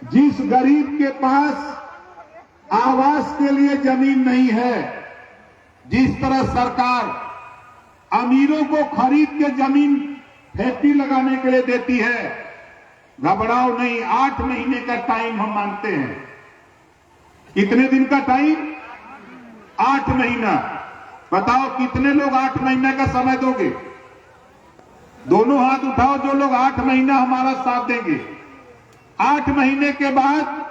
जिस गरीब के पास आवास के लिए जमीन नहीं है, जिस तरह सरकार अमीरों को खरीद के जमीन फैक्ट्री लगाने के लिए देती है, घबराओ नहीं, 8 महीने का टाइम हम मांगते हैं। कितने दिन का टाइम? 8 महीना। बताओ कितने लोग 8 महीने का समय दोगे? दोनों हाथ उठाओ जो लोग 8 महीना हमारा साथ देंगे। 8 महीने के बाद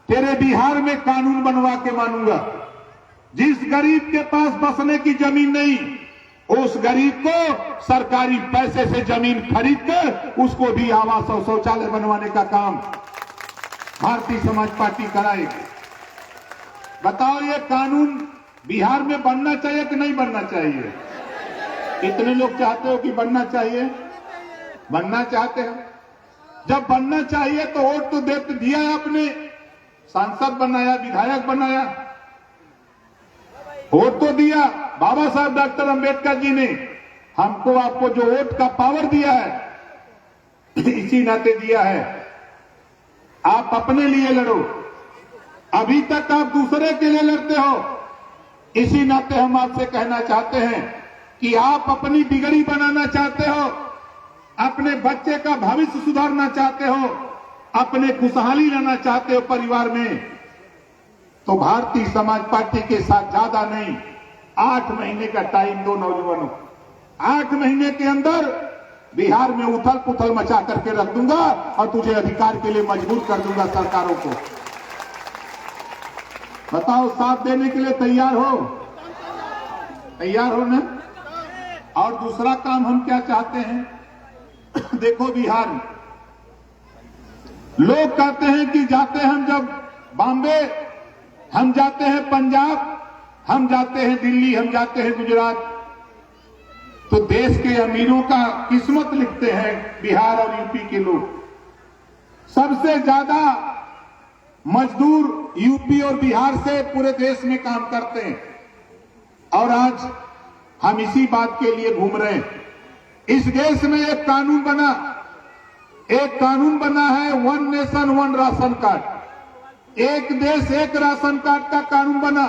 तेरे बिहार में कानून बनवा के मानूंगा। जिस गरीब के पास बसने की जमीन नहीं, उस गरीब को सरकारी पैसे से जमीन खरीद कर उसको भी आवास और शौचालय बनवाने का काम भारतीय समाज पार्टी कराएगी। बताओ ये कानून बिहार में बनना चाहिए कि नहीं बनना चाहिए? कितने लोग चाहते हो कि बनना चाहिए? बनना चाहते हो? जब बनना चाहिए तो वोट तो दिया आपने, सांसद बनाया, विधायक बनाया, वोट तो दिया। बाबा साहब डॉक्टर अंबेडकर जी ने हमको आपको जो वोट का पावर दिया है इसी नाते दिया है। आप अपने लिए लड़ो, अभी तक आप दूसरे के लिए लड़ते हो। इसी नाते हम आपसे कहना चाहते हैं कि आप अपनी बिगड़ी बनाना चाहते हो, अपने बच्चे का भविष्य सुधारना चाहते हो, अपने खुशहाली लाना चाहते हो परिवार में, तो भारतीय समाज पार्टी के साथ ज्यादा नहीं, 8 महीने का टाइम दो नौजवानों। 8 महीने के अंदर बिहार में उथल पुथल मचा करके रख दूंगा और तुझे अधिकार के लिए मजबूर कर दूंगा सरकारों को। बताओ साथ देने के लिए तैयार हो? तैयार हो ना? और दूसरा काम हम क्या चाहते हैं देखो बिहार में लोग कहते हैं कि जाते हैं हम जब बॉम्बे, हम जाते हैं पंजाब, हम जाते हैं दिल्ली, हम जाते हैं गुजरात, तो देश के अमीरों का किस्मत लिखते हैं बिहार और यूपी के लोग। सबसे ज्यादा मजदूर यूपी और बिहार से पूरे देश में काम करते हैं और आज हम इसी बात के लिए घूम रहे हैं। इस देश में एक कानून बना है, 1 नेशन 1 राशन कार्ड। एक देश एक राशन कार्ड का कानून बना,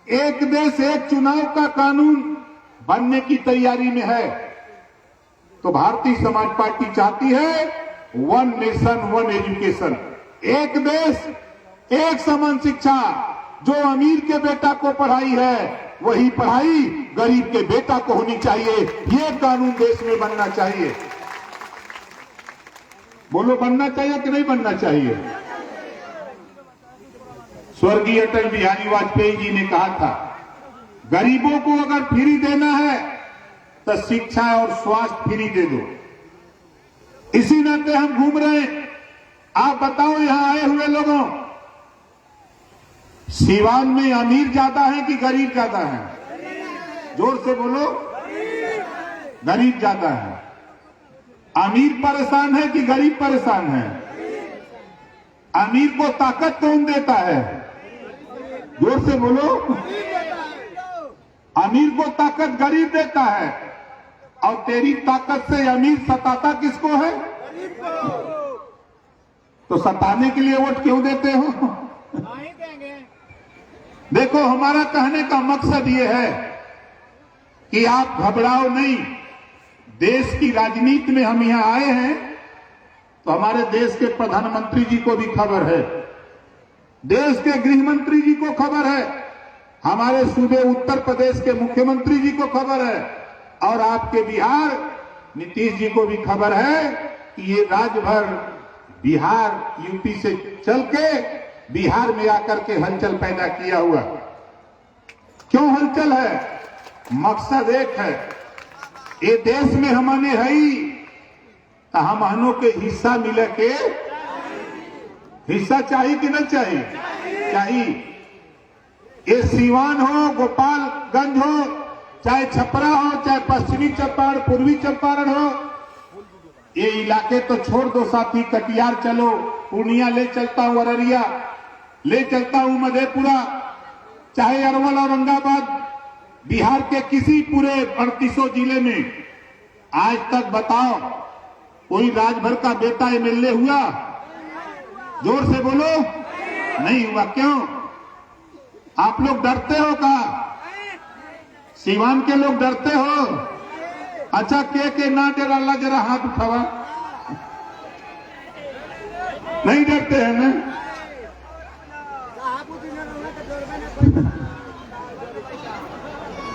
एक देश एक चुनाव का कानून बनने की तैयारी में है। तो भारतीय समाज पार्टी चाहती है 1 नेशन 1 एजुकेशन, एक देश एक समान शिक्षा। जो अमीर के बेटा को पढ़ाई है वही पढ़ाई गरीब के बेटा को होनी चाहिए। ये कानून देश में बनना चाहिए। बोलो बनना चाहिए कि नहीं बनना चाहिए? स्वर्गीय अटल बिहारी वाजपेयी जी ने कहा था, गरीबों को अगर फ्री देना है तो शिक्षा और स्वास्थ्य फ्री दे दो। इसी नाते हम घूम रहे हैं। आप बताओ यहां आए हुए लोगों, सीवान में अमीर ज्यादा है कि गरीब ज्यादा है? जोर से बोलो। गरीब ज्यादा है। अमीर परेशान है कि गरीब परेशान है? अमीर को ताकत कौन देता है? जोर से बोलो। अमीर को ताकत गरीब देता है और तेरी ताकत से अमीर सताता किसको है? तो सताने के लिए वोट क्यों देते हो? देखो हमारा कहने का मकसद ये है कि आप घबराओ नहीं। देश की राजनीति में हम यहां आए हैं तो हमारे देश के प्रधानमंत्री जी को भी खबर है, देश के गृह मंत्री जी को खबर है, हमारे सूबे उत्तर प्रदेश के मुख्यमंत्री जी को खबर है और आपके बिहार नीतीश जी को भी खबर है कि ये राज्य भर बिहार यूपी से चल के बिहार में आकर के हलचल पैदा किया हुआ। क्यों हलचल है? मकसद एक है, ये देश में हमने है तो हमनों के हिस्सा मिले के हिस्सा चाहिए कि नहीं चाहिए? चाहिए। ये सीवान हो, गोपालगंज हो, चाहे छपरा हो, चाहे पश्चिमी चंपारण, पूर्वी चंपारण हो, ये इलाके तो छोड़ दो साथी। कटिहार चलो, पूर्णिया ले चलता हूं, अररिया ले चलता हूं, मधेपुरा, चाहे अरवल, औरंगाबाद, बिहार के किसी पूरे 38 जिले में आज तक बताओ कोई राजभर का बेटा एमएलए हुआ? जोर से बोलो। नहीं हुआ। क्यों? आप लोग डरते हो का? सीवान के लोग डरते हो? अच्छा, के ना डरा, जरा हाथ उठावा। नहीं डरते हैं ना?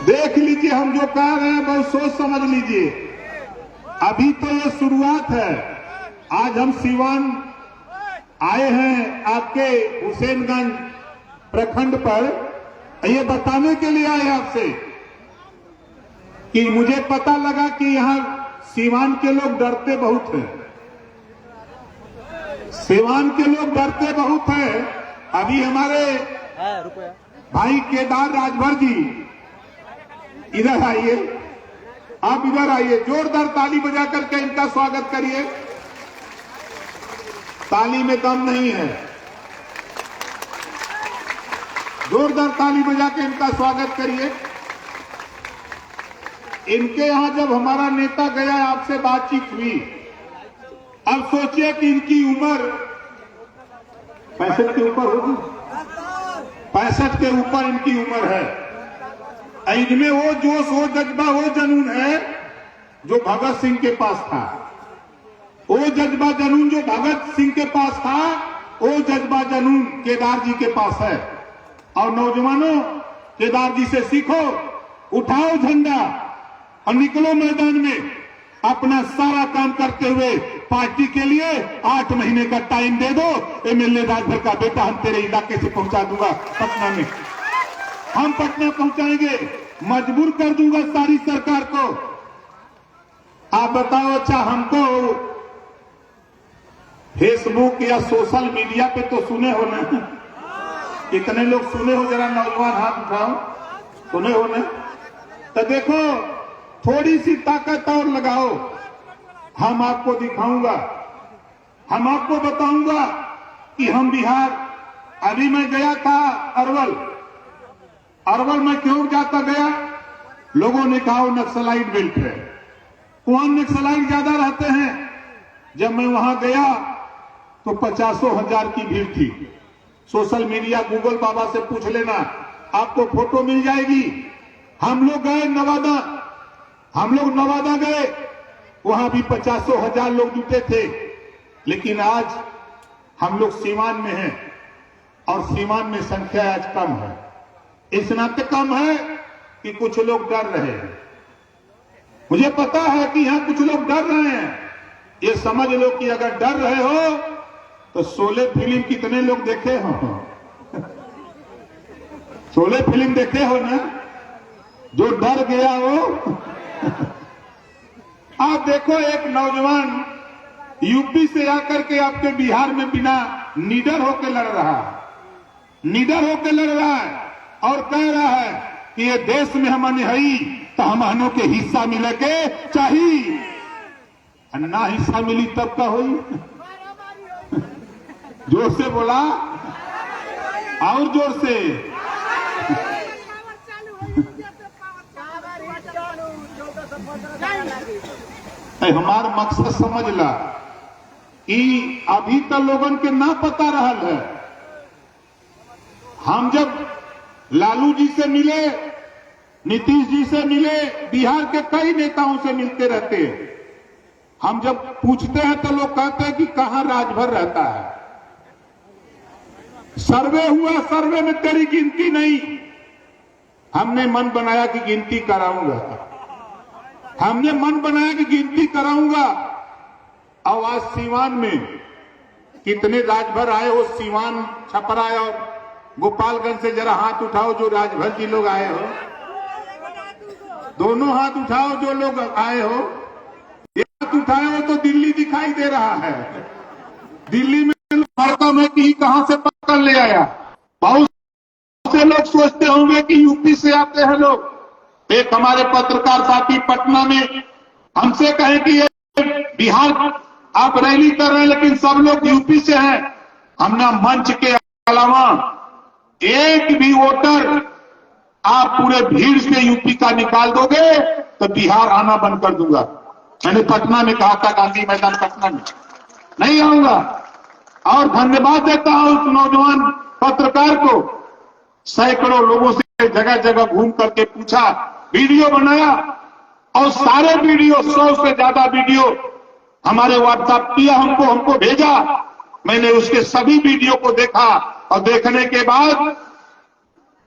देख लीजिए, हम जो कह रहे हैं बहुत सोच समझ लीजिए। अभी तो ये शुरुआत है। आज हम सीवान आए हैं आपके हुसैनगंज प्रखंड पर, ये बताने के लिए आए आपसे कि मुझे पता लगा कि यहां सीवान के लोग डरते बहुत हैं। सीवान के लोग डरते बहुत हैं। अभी हमारे भाई केदार राजभर जी इधर आइए, आप इधर आइए, जोरदार ताली बजा करके इनका स्वागत करिए। ताली में दम नहीं है, जोरदार ताली बजा के इनका स्वागत करिए। इनके यहां जब हमारा नेता गया, आपसे बातचीत हुई, अब सोचिए कि इनकी उम्र 65 के ऊपर होगी, 65 के ऊपर इनकी उम्र है। इनमें वो जोश, वो जज्बा, वो जुनून है जो भगत सिंह के पास था। वो जज्बा जुनून जो भगत सिंह के पास था, वो जज्बा जुनून केदार जी के पास है। और नौजवानों, केदार जी से सीखो, उठाओ झंडा और निकलो मैदान में। अपना सारा काम करते हुए पार्टी के लिए 8 महीने का टाइम दे दो। एमएलए राजभर का बेटा हम तेरे इलाके से पहुंचा दूंगा पटना में, हम पटना पहुंचाएंगे, मजबूर कर दूंगा सारी सरकार को। आप बताओ, अच्छा हमको फेसबुक या सोशल मीडिया पे तो सुने हो ना? कितने लोग सुने हो? जरा नौजवान हाथ उठाओ, सुने हो ना? तो देखो, थोड़ी सी ताकत और लगाओ, हम आपको दिखाऊंगा, हम आपको बताऊंगा कि हम बिहार। अभी मैं गया था अरवल में, क्यों जाता गया? लोगों ने कहा वो नक्सलाइट बेल्ट है, वहां नक्सलाइट ज्यादा रहते हैं। जब मैं वहां गया तो 50,000 की भीड़ थी। सोशल मीडिया, गूगल बाबा से पूछ लेना, आपको फोटो मिल जाएगी। हम लोग गए नवादा गए, वहां भी 50,000 लोग जुटे थे। लेकिन आज हम लोग सीवान में हैं और सीवान में संख्या आज कम है। इस नाते कम है कि कुछ लोग डर रहे हैं। मुझे पता है कि यहां कुछ लोग डर रहे हैं। ये समझ लो कि अगर डर रहे हो तो शोले फिल्म कितने लोग देखे हो? शोले फिल्म देखे हो ना? जो डर गया हो। आप देखो, एक नौजवान यूपी से आकर के आपके बिहार में बिना निडर होकर लड़ रहा है और कह रहा है कि ये देश में हमने हई तो हमनों के हिस्सा मिले के चाहिए, ना हिस्सा मिली तब का हुई। जोर से बोला, और जोर से। हमारा मकसद समझ ला कि अभी तक लोगन के ना पता रहल है। हम जब लालू जी से मिले, नीतीश जी से मिले, बिहार के कई नेताओं से मिलते रहते हैं। हम जब पूछते हैं तो लोग कहते हैं कि कहां राजभर रहता है। सर्वे हुआ, सर्वे में तेरी गिनती नहीं। हमने मन बनाया कि गिनती कराऊंगा, हमने मन बनाया कि गिनती कराऊंगा। और आज सीवान में कितने राजभर आए हो? सीवान, छपरा और गोपालगंज से जरा हाथ उठाओ जो राजभर जी लोग आए हो। दोनों हाथ उठाओ जो लोग आए हो। एक हाथ उठाए हो तो दिल्ली दिखाई दे रहा है। दिल्ली में लड़का मैं कि कहां से पकड़ ले आया। बहुत से लोग सोचते होंगे कि यूपी से आते हैं लोग। एक हमारे पत्रकार साथी पटना में हमसे कहे कि ये बिहार आप रैली कर रहे हैं लेकिन सब लोग यूपी से हैं। हमने मंच के अलावा एक भी वोटर आप पूरे भीड़ से यूपी का निकाल दोगे तो बिहार आना बंद कर दूंगा। मैंने पटना में कहा था, गांधी मैदान पटना में, नहीं आऊंगा। और धन्यवाद देता हूं उस नौजवान पत्रकार को, सैकड़ों लोगों से जगह जगह घूम करके पूछा, वीडियो बनाया, और सारे वीडियो 100 से ज्यादा वीडियो हमारे व्हाट्सएप किया, हमको भेजा। मैंने उसके सभी वीडियो को देखा और देखने के बाद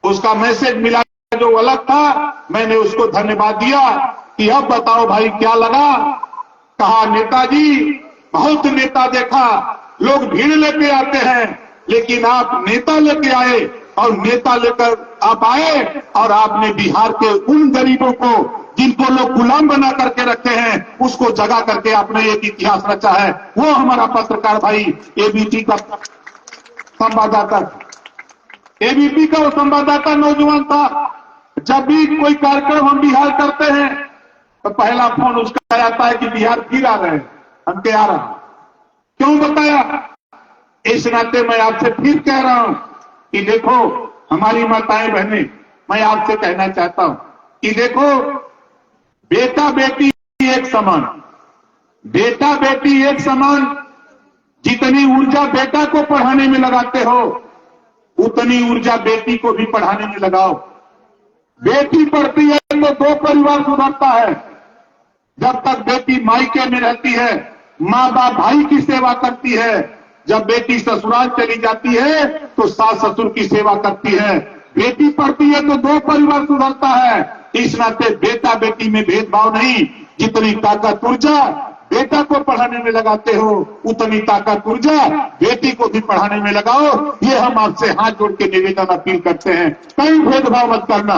उसका मैसेज मिला जो अलग था, मैंने उसको धन्यवाद दिया कि अब बताओ भाई क्या लगा। कहा, नेताजी बहुत नेता देखा, लोग भीड़ लेके आते हैं, लेकिन आप नेता लेके आए, और नेता लेकर आप आए और आपने बिहार के उन गरीबों को जिनको लोग गुलाम बना करके रखे हैं, उसको जगा करके आपने एक इतिहास रचा है। वो हमारा पत्रकार भाई एबीपी का संवाददाता, एबीपी का वो संवाददाता नौजवान था। जब भी कोई कार्यक्रम हम बिहार करते हैं तो पहला फोन उसका आता है कि बिहार फिर आ रहे हैं, हम क्या आ रहा हूं। क्यों बताया? इस नाते मैं आपसे फिर कह रहा हूं कि देखो हमारी माताएं बहनें, मैं आपसे कहना चाहता हूं कि देखो, बेटा बेटी एक समान, बेटा बेटी एक समान। जितनी ऊर्जा बेटा को पढ़ाने में लगाते हो, उतनी ऊर्जा बेटी को भी पढ़ाने में लगाओ। बेटी पढ़ती है तो 2 परिवार सुधरता है। जब तक बेटी मायके में रहती है, माँ बाप भाई की सेवा करती है। जब बेटी ससुराल चली जाती है तो सास ससुर की सेवा करती है। बेटी पढ़ती है तो 2 परिवार सुधरता है। इस नाते बेटा बेटी में भेदभाव नहीं। जितनी ताकत ऊर्जा बेटा को पढ़ाने में लगाते हो, उतनी ताकत ऊर्जा बेटी को भी पढ़ाने में लगाओ। ये हम आपसे हाथ जोड़ के निवेदन अपील करते हैं। कहीं भेदभाव मत करना,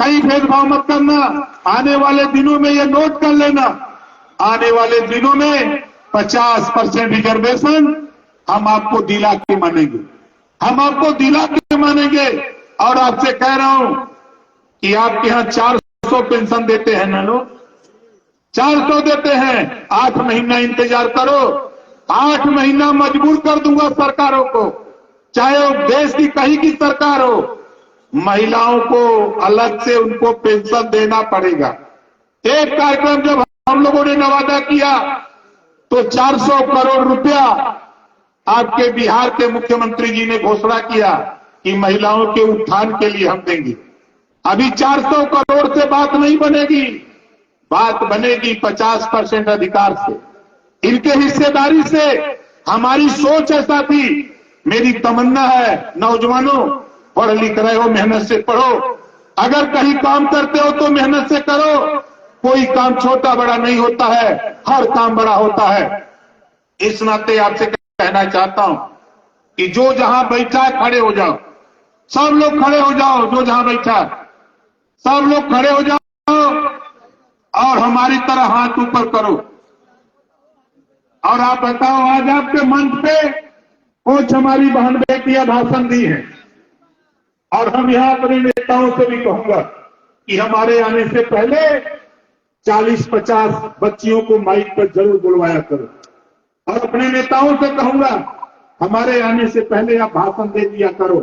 कहीं भेदभाव मत करना। आने वाले दिनों में ये नोट कर लेना, आने वाले दिनों में 50% रिजर्वेशन हम आपको दिला के मानेंगे, हम आपको दिला के मानेंगे। और आपसे कह रहा हूं कि आपके यहां 400 पेंशन देते हैं ना लोग, 400 देते हैं। 8 महीना इंतजार करो, 8 महीना मजबूर कर दूंगा सरकारों को, चाहे वो देश की कहीं की सरकार हो। महिलाओं को अलग से उनको पेंशन देना पड़ेगा। एक कार्यक्रम जब हम लोगों ने नवादा किया तो 400 करोड़ रुपया आपके बिहार के मुख्यमंत्री जी ने घोषणा किया कि महिलाओं के उत्थान के लिए हम देंगे। अभी 400 करोड़ से बात नहीं बनेगी, बात बनेगी 50% अधिकार से, इनके हिस्सेदारी से। हमारी सोच ऐसा थी। मेरी तमन्ना है, नौजवानों पढ़ लिख रहे हो, मेहनत से पढ़ो। अगर कहीं काम करते हो तो मेहनत से करो। कोई काम छोटा बड़ा नहीं होता है, हर काम बड़ा होता है। इस नाते आपसे कहना चाहता हूं कि जो जहां बैठा है खड़े हो जाओ, सब लोग खड़े हो जाओ। जो जहां बैठा है सब लोग खड़े हो जाओ और हमारी तरह हाथ ऊपर करो। और आप बताओ, आज आपके मंच पे कुछ हमारी बहन बेटियां भाषण दी हैं, और हम यहां अपने नेताओं से भी कहूंगा कि हमारे आने से पहले 40-50 बच्चियों को माइक पर जरूर बुलवाया करो। और अपने नेताओं से कहूंगा, हमारे आने से पहले आप भाषण दे दिया करो।